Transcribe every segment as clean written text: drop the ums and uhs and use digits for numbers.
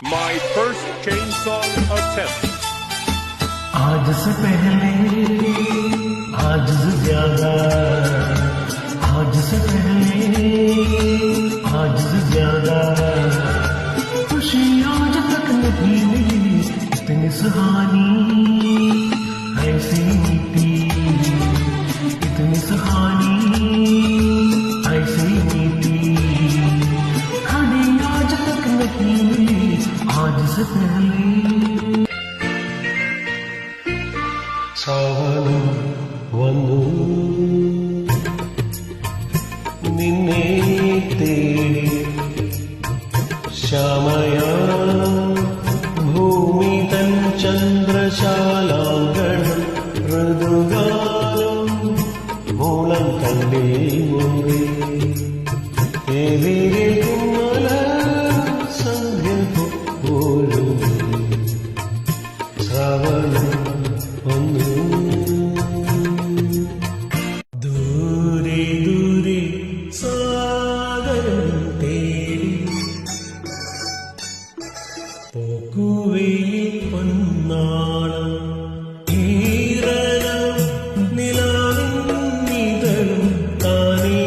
My first chainsaw attempt. आज से पहले आज से ज्यादा, आज से पहले आज से ज्यादा खुशी आज तक नहीं मिली इतनी सुहानी, ऐसी नीति इतनी सुहानी, ऐसी नीति कभी आज तक नहीं मिली आज से पहले। സാവനം വന്നു നിന്നെ തേടി ശ്യാമയ ഭൂമി തൻ ചന്ദ്രശാലാങ്കണം ഋതുഗാനം മൂളം കണ്ടിൽ മുറി എതിരേകുമല സന്ധ്യ പോലും ശ്രാവണം ദൂരെ ദൂരെ സാഗരം തേടി പോക്കുവെയിൽ പൊന്നാളം ഈറനം നിലാവിൻ നിതളും താനേ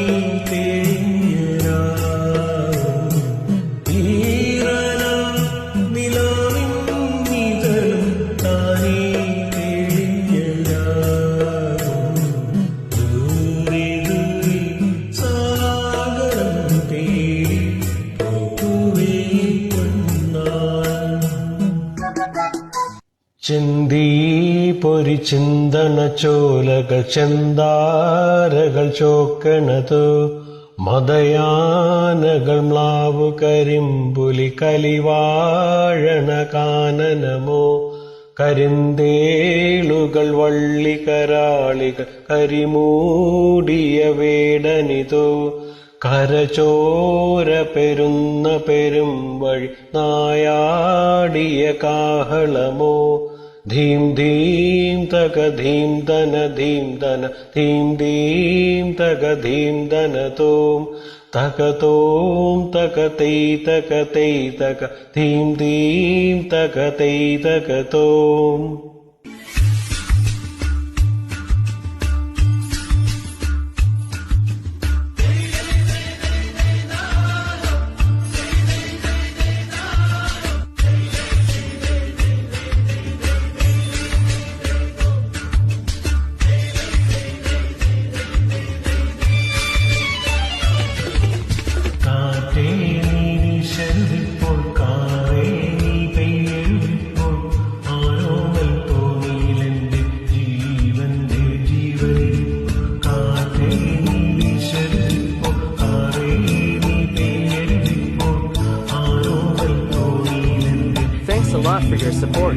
തേഞ്ഞരാ ഈറനം നിലാവിൻ നിതളും താനേ ചിന്തി പൊരി ചിന്തണ ചോലകൾ ചെന്താരകൾ ചോക്കണതു മതയാനകൾ മ്ലാവു കരിമ്പുലി കലിവാഴണ കാനനമോ കരിന്തേളുകൾ വള്ളികരാളികൾ കരിമൂടിയ വേടനിതോ കരചോര പെരുന്ന പെരും വഴി നായാടിയ കാഹളമോ ധീം ധീം തക ധീം ധന ധീം ധന ധീം ധീം തക ധീം ധന തോം തക തോം തക തൈ തക തൈ തക ധീം ധീം തക തൈ തക തോം. Thanks a lot for your support.